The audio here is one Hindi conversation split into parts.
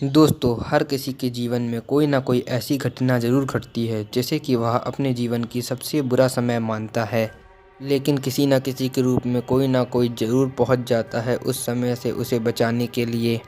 दोस्तों, हर किसी के जीवन में कोई ना कोई ऐसी घटना ज़रूर घटती है जैसे कि वह अपने जीवन की सबसे बुरा समय मानता है। लेकिन किसी न किसी के रूप में कोई ना कोई ज़रूर पहुंच जाता है उस समय से उसे बचाने के लिए।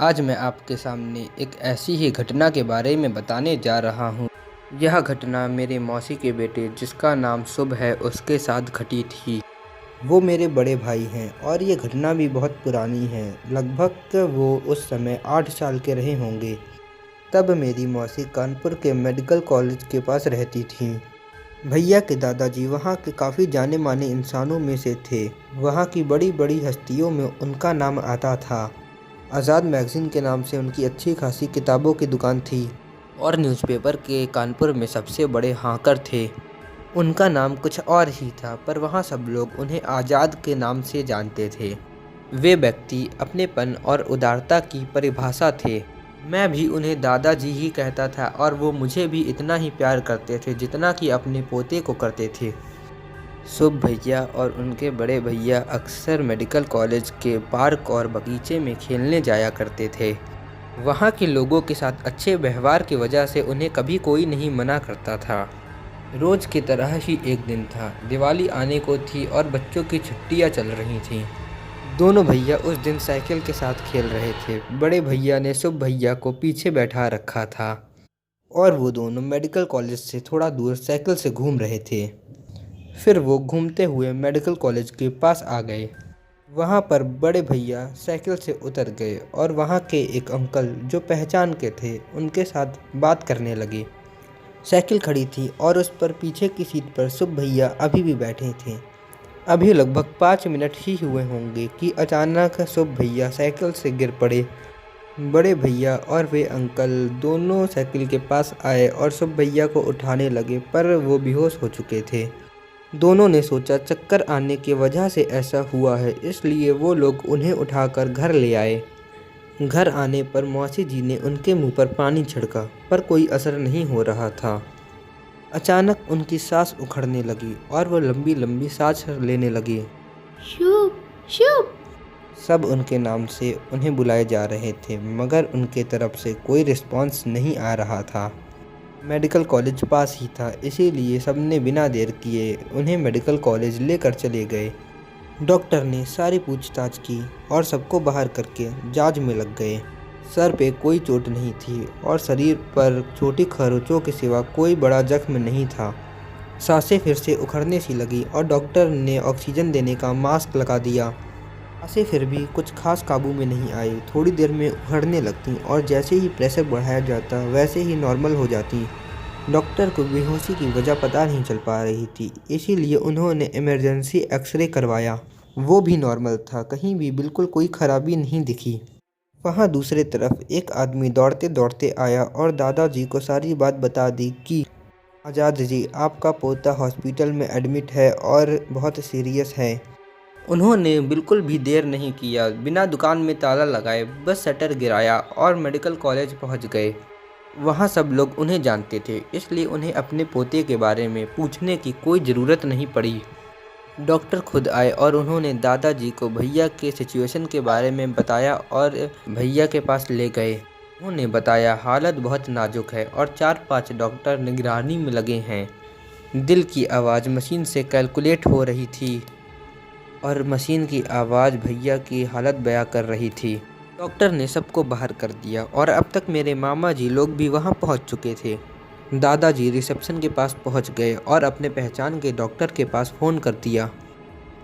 आज मैं आपके सामने एक ऐसी ही घटना के बारे में बताने जा रहा हूं। यह घटना मेरे मौसी के बेटे जिसका नाम शुभ है उसके साथ घटी थी। वो मेरे बड़े भाई हैं और ये घटना भी बहुत पुरानी है। लगभग वो उस समय 8 साल के रहे होंगे। तब मेरी मौसी कानपुर के मेडिकल कॉलेज के पास रहती थीं। भैया के दादाजी वहाँ के काफ़ी जाने माने इंसानों में से थे। वहाँ की बड़ी बड़ी हस्तियों में उनका नाम आता था। आज़ाद मैगज़ीन के नाम से उनकी अच्छी खासी किताबों की दुकान थी और न्यूज़पेपर के कानपुर में सबसे बड़े हाँकर थे। उनका नाम कुछ और ही था, पर वहाँ सब लोग उन्हें आज़ाद के नाम से जानते थे। वे व्यक्ति अपनेपन और उदारता की परिभाषा थे। मैं भी उन्हें दादाजी ही कहता था और वो मुझे भी इतना ही प्यार करते थे जितना कि अपने पोते को करते थे। शुभ भैया और उनके बड़े भैया अक्सर मेडिकल कॉलेज के पार्क और बगीचे में खेलने जाया करते थे। वहाँ के लोगों के साथ अच्छे व्यवहार की वजह से उन्हें कभी कोई नहीं मना करता था। रोज़ की तरह ही एक दिन था। दिवाली आने को थी और बच्चों की छुट्टियां चल रही थीं। दोनों भैया उस दिन साइकिल के साथ खेल रहे थे। बड़े भैया ने शुभ भैया को पीछे बैठा रखा था और वो दोनों मेडिकल कॉलेज से थोड़ा दूर साइकिल से घूम रहे थे। फिर वो घूमते हुए मेडिकल कॉलेज के पास आ गए। वहाँ पर बड़े भैया साइकिल से उतर गए और वहाँ के एक अंकल जो पहचान के थे उनके साथ बात करने लगे। साइकिल खड़ी थी और उस पर पीछे की सीट पर शुभ भैया अभी भी बैठे थे। अभी लगभग 5 मिनट ही हुए होंगे कि अचानक शुभ भैया साइकिल से गिर पड़े। बड़े भैया और वे अंकल दोनों साइकिल के पास आए और शुभ भैया को उठाने लगे, पर वो बेहोश हो चुके थे। दोनों ने सोचा चक्कर आने की वजह से ऐसा हुआ है, इसलिए वो लोग उन्हें उठाकर घर ले आए। घर आने पर मौसी जी ने उनके मुंह पर पानी छिड़का, पर कोई असर नहीं हो रहा था। अचानक उनकी सांस उखड़ने लगी और वो लंबी लंबी सांस लेने लगे। शुभ शुभ। सब उनके नाम से उन्हें बुलाए जा रहे थे, मगर उनके तरफ से कोई रिस्पॉन्स नहीं आ रहा था। मेडिकल कॉलेज पास ही था, इसीलिए सबने बिना देर किए उन्हें मेडिकल कॉलेज लेकर चले गए। डॉक्टर ने सारी पूछताछ की और सबको बाहर करके जांच में लग गए। सर पे कोई चोट नहीं थी और शरीर पर छोटी खरोंचों के सिवा कोई बड़ा जख्म नहीं था। सांसें फिर से उखड़ने सी लगी और डॉक्टर ने ऑक्सीजन देने का मास्क लगा दिया। सांसें फिर भी कुछ खास काबू में नहीं आई। थोड़ी देर में उखड़ने लगती और जैसे ही प्रेशर बढ़ाया जाता वैसे ही नॉर्मल हो जाती। डॉक्टर को बेहोशी की वजह पता नहीं चल पा रही थी, इसीलिए उन्होंने इमरजेंसी एक्सरे करवाया। वो भी नॉर्मल था, कहीं भी बिल्कुल कोई खराबी नहीं दिखी। वहाँ दूसरी तरफ एक आदमी दौड़ते दौड़ते आया और दादाजी को सारी बात बता दी कि आज़ाद जी, आपका पोता हॉस्पिटल में एडमिट है और बहुत सीरियस है। उन्होंने बिल्कुल भी देर नहीं किया, बिना दुकान में ताला लगाए बस शटर गिराया और मेडिकल कॉलेज पहुंच गए। वहाँ सब लोग उन्हें जानते थे, इसलिए उन्हें अपने पोते के बारे में पूछने की कोई ज़रूरत नहीं पड़ी। डॉक्टर खुद आए और उन्होंने दादाजी को भैया के सिचुएशन के बारे में बताया और भैया के पास ले गए। उन्होंने बताया हालत बहुत नाजुक है और 4-5 डॉक्टर निगरानी में लगे हैं। दिल की आवाज़ मशीन से कैलकुलेट हो रही थी और मशीन की आवाज़ भैया की हालत बयां कर रही थी। डॉक्टर ने सबको बाहर कर दिया और अब तक मेरे मामा जी लोग भी वहाँ पहुँच चुके थे। दादाजी रिसेप्शन के पास पहुँच गए और अपने पहचान के डॉक्टर के पास फ़ोन कर दिया।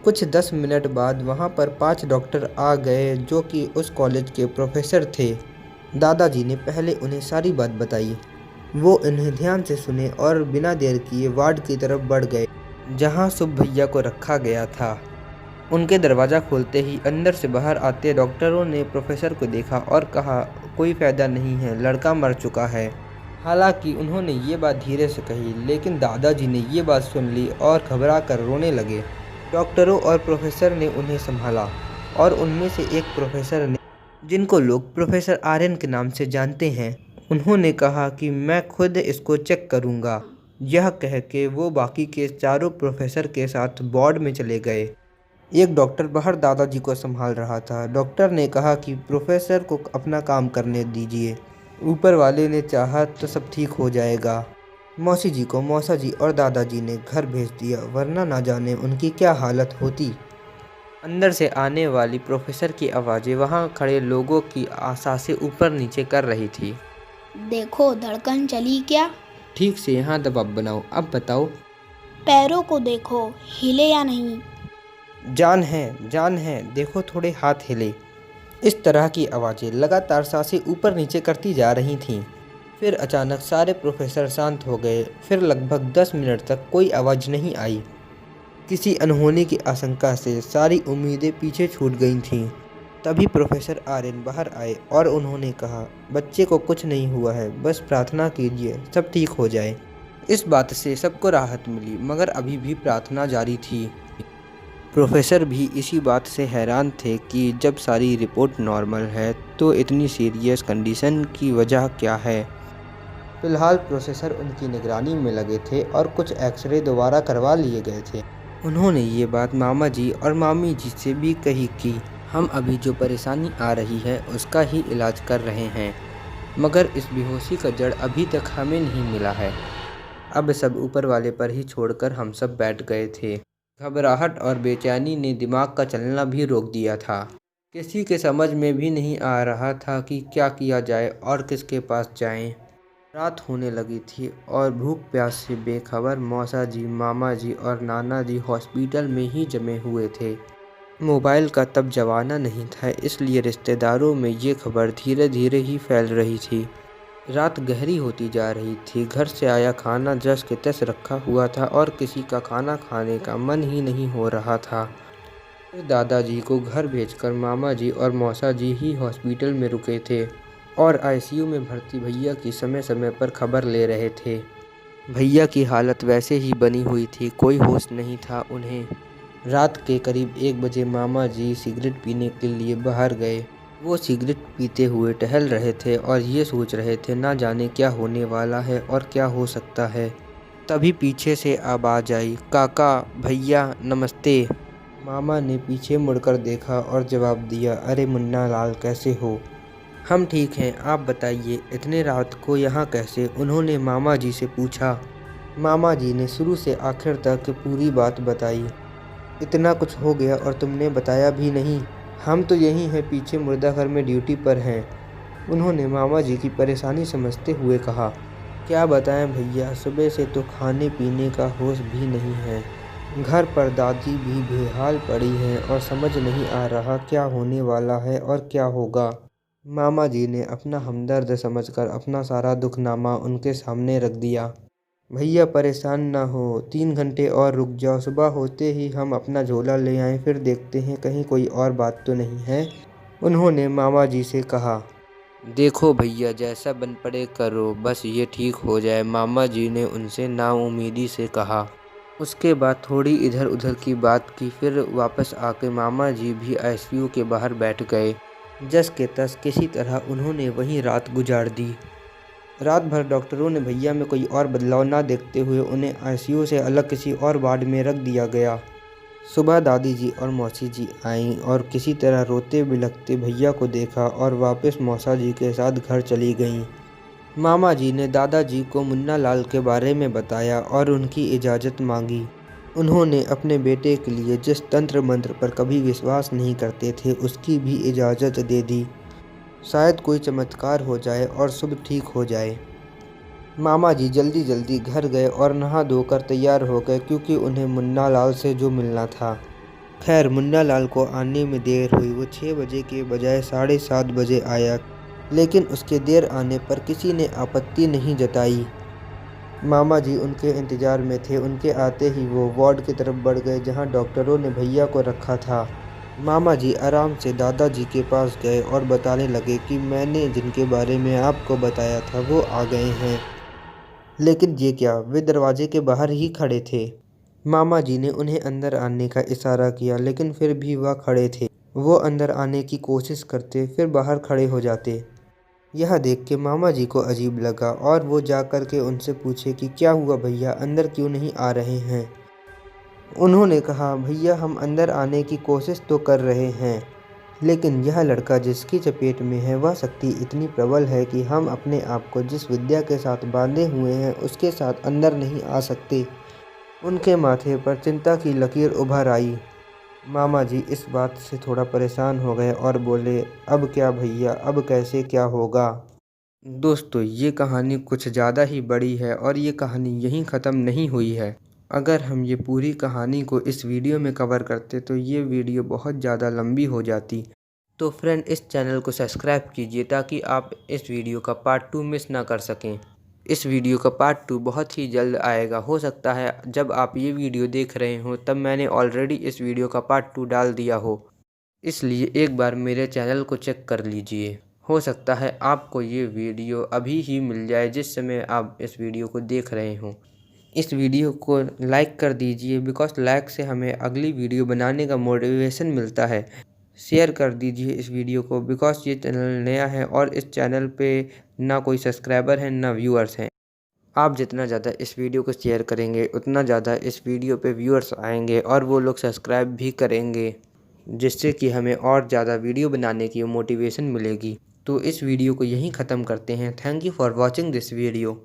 कुछ 10 मिनट बाद वहाँ पर 5 डॉक्टर आ गए जो कि उस कॉलेज के प्रोफेसर थे। दादाजी ने पहले उन्हें सारी बात बताई। वो उन्हें ध्यान से सुने और बिना देर किए वार्ड की तरफ बढ़ गए जहाँ शुभ भैया को रखा गया था। उनके दरवाज़ा खोलते ही अंदर से बाहर आते डॉक्टरों ने प्रोफेसर को देखा और कहा, कोई फ़ायदा नहीं है, लड़का मर चुका है। हालांकि उन्होंने ये बात धीरे से कही, लेकिन दादाजी ने ये बात सुन ली और घबरा कर रोने लगे। डॉक्टरों और प्रोफेसर ने उन्हें संभाला और उनमें से एक प्रोफेसर ने, जिनको लोग प्रोफेसर आर्यन के नाम से जानते हैं, उन्होंने कहा कि मैं खुद इसको चेक करूँगा। यह कह के वो बाकी के चारों प्रोफेसर के साथ वार्ड में चले गए। एक डॉक्टर बाहर दादाजी को संभाल रहा था। डॉक्टर ने कहा कि प्रोफेसर को अपना काम करने दीजिए, ऊपर वाले ने चाहा तो सब ठीक हो जाएगा। मौसी जी को मौसा जी और दादाजी ने घर भेज दिया, वरना ना जाने उनकी क्या हालत होती। अंदर से आने वाली प्रोफेसर की आवाज़ें वहाँ खड़े लोगों की सांसें ऊपर नीचे कर रही थी। देखो धड़कन चली क्या? ठीक से यहाँ दबाव बनाओ, अब बताओ। पैरों को देखो, हिले या नहीं? जान है, देखो थोड़े हाथ हिले। इस तरह की आवाज़ें लगातार सांसें ऊपर नीचे करती जा रही थीं। फिर अचानक सारे प्रोफेसर शांत हो गए। फिर लगभग 10 मिनट तक कोई आवाज़ नहीं आई। किसी अनहोनी की आशंका से सारी उम्मीदें पीछे छूट गई थीं। तभी प्रोफेसर आर्यन बाहर आए और उन्होंने कहा, बच्चे को कुछ नहीं हुआ है, बस प्रार्थना कीजिए सब ठीक हो जाए। इस बात से सबको राहत मिली, मगर अभी भी प्रार्थना जारी थी। प्रोफेसर भी इसी बात से हैरान थे कि जब सारी रिपोर्ट नॉर्मल है तो इतनी सीरियस कंडीशन की वजह क्या है। फिलहाल प्रोफेसर उनकी निगरानी में लगे थे और कुछ एक्सरे दोबारा करवा लिए गए थे। उन्होंने ये बात मामा जी और मामी जी से भी कही कि हम अभी जो परेशानी आ रही है उसका ही इलाज कर रहे हैं, मगर इस बेहोशी का जड़ अभी तक हमें नहीं मिला है। अब सब ऊपर वाले पर ही छोड़कर हम सब बैठ गए थे। घबराहट और बेचैनी ने दिमाग का चलना भी रोक दिया था। किसी के समझ में भी नहीं आ रहा था कि क्या किया जाए और किसके पास जाएं। रात होने लगी थी और भूख प्यास से बेखबर मौसा जी, मामा जी और नाना जी हॉस्पिटल में ही जमे हुए थे। मोबाइल का तब जमाना नहीं था, इसलिए रिश्तेदारों में ये खबर धीरे धीरे ही फैल रही थी। रात गहरी होती जा रही थी। घर से आया खाना जस के तस रखा हुआ था और किसी का खाना खाने का मन ही नहीं हो रहा था। फिर दादाजी को घर भेजकर मामा जी और मौसा जी ही हॉस्पिटल में रुके थे और आईसीयू में भर्ती भैया की समय समय पर खबर ले रहे थे। भैया की हालत वैसे ही बनी हुई थी, कोई होश नहीं था उन्हें। रात के करीब 1 बजे मामा जी सिगरेट पीने के लिए बाहर गए। वो सिगरेट पीते हुए टहल रहे थे और ये सोच रहे थे ना जाने क्या होने वाला है और क्या हो सकता है। तभी पीछे से आवाज़ आई, काका, भैया, नमस्ते। मामा ने पीछे मुड़कर देखा और जवाब दिया, अरे मुन्ना लाल, कैसे हो? हम ठीक हैं, आप बताइए, इतने रात को यहाँ कैसे? उन्होंने मामा जी से पूछा। मामा जी ने शुरू से आखिर तक पूरी बात बताई। इतना कुछ हो गया और तुमने बताया भी नहीं। हम तो यहीं हैं, पीछे मुर्दाघर में ड्यूटी पर हैं। उन्होंने मामा जी की परेशानी समझते हुए कहा, क्या बताएं भैया, सुबह से तो खाने पीने का होश भी नहीं है। घर पर दादी भी बेहाल पड़ी हैं और समझ नहीं आ रहा क्या होने वाला है और क्या होगा। मामा जी ने अपना हमदर्द समझकर अपना सारा दुखनामा उनके सामने रख दिया। भैया परेशान ना हो, 3 घंटे और रुक जाओ, सुबह होते ही हम अपना झोला ले आएं, फिर देखते हैं कहीं कोई और बात तो नहीं है। उन्होंने मामा जी से कहा। देखो भैया, जैसा बन पड़े करो, बस ये ठीक हो जाए, मामा जी ने उनसे नाउम्मीदी से कहा। उसके बाद थोड़ी इधर उधर की बात की, फिर वापस आके मामा जी भी आईसीयू के बाहर बैठ गए। जस के तस किसी तरह उन्होंने वहीं रात गुजार दी। रात भर डॉक्टरों ने भैया में कोई और बदलाव ना देखते हुए उन्हें आईसीयू से अलग किसी और वार्ड में रख दिया गया। सुबह दादी जी और मौसी जी आईं और किसी तरह रोते बिलखते भैया को देखा और वापस मौसा जी के साथ घर चली गईं। मामा जी ने दादाजी को मुन्ना लाल के बारे में बताया और उनकी इजाज़त मांगी। उन्होंने अपने बेटे के लिए जिस तंत्र मंत्र पर कभी विश्वास नहीं करते थे उसकी भी इजाज़त दे दी। शायद कोई चमत्कार हो जाए और सब ठीक हो जाए। मामा जी जल्दी जल्दी घर गए और नहा धोकर तैयार हो गए क्योंकि उन्हें मुन्ना लाल से जो मिलना था। खैर, मुन्ना लाल को आने में देर हुई। वो 6 बजे के बजाय 7:30 बजे आया, लेकिन उसके देर आने पर किसी ने आपत्ति नहीं जताई। मामा जी उनके इंतज़ार में थे। उनके आते ही वो वार्ड की तरफ बढ़ गए जहां डॉक्टरों ने भैया को रखा था। मामा जी आराम से दादाजी के पास गए और बताने लगे कि मैंने जिनके बारे में आपको बताया था वो आ गए हैं। लेकिन ये क्या, वे दरवाजे के बाहर ही खड़े थे। मामा जी ने उन्हें अंदर आने का इशारा किया, लेकिन फिर भी वह खड़े थे। वो अंदर आने की कोशिश करते, फिर बाहर खड़े हो जाते। यह देख के मामा जी को अजीब लगा और वो जा कर के उनसे पूछे कि क्या हुआ भैया, अंदर क्यों नहीं आ रहे हैं। उन्होंने कहा, भैया हम अंदर आने की कोशिश तो कर रहे हैं, लेकिन यह लड़का जिसकी चपेट में है वह शक्ति इतनी प्रबल है कि हम अपने आप को जिस विद्या के साथ बांधे हुए हैं उसके साथ अंदर नहीं आ सकते। उनके माथे पर चिंता की लकीर उभर आई। मामा जी इस बात से थोड़ा परेशान हो गए और बोले, अब क्या भैया, अब कैसे क्या होगा। दोस्तों, ये कहानी कुछ ज़्यादा ही बड़ी है और ये कहानी यहीं ख़त्म नहीं हुई है। अगर हम ये पूरी कहानी को इस वीडियो में कवर करते तो ये वीडियो बहुत ज़्यादा लंबी हो जाती। तो फ्रेंड, इस चैनल को सब्सक्राइब कीजिए ताकि आप इस वीडियो का पार्ट 2 मिस ना कर सकें। इस वीडियो का पार्ट 2 बहुत ही जल्द आएगा। हो सकता है जब आप ये वीडियो देख रहे हो तब मैंने ऑलरेडी इस वीडियो का पार्ट 2 डाल दिया हो, इसलिए एक बार मेरे चैनल को चेक कर लीजिए। हो सकता है आपको ये वीडियो अभी ही मिल जाए जिस समय आप इस वीडियो को देख रहे हो। इस वीडियो को लाइक कर दीजिए बिकॉज़ लाइक से हमें अगली वीडियो बनाने का मोटिवेशन मिलता है। शेयर कर दीजिए इस वीडियो को बिकॉज़ ये चैनल नया है और इस चैनल पे ना कोई सब्सक्राइबर है ना व्यूअर्स हैं। आप जितना ज़्यादा इस वीडियो को शेयर करेंगे उतना ज़्यादा इस वीडियो पे व्यूअर्स आएंगे और वो लोग सब्सक्राइब भी करेंगे, जिससे कि हमें और ज़्यादा वीडियो बनाने की मोटिवेशन मिलेगी। तो इस वीडियो को यहीं ख़त्म करते हैं। Thank you for watching this video.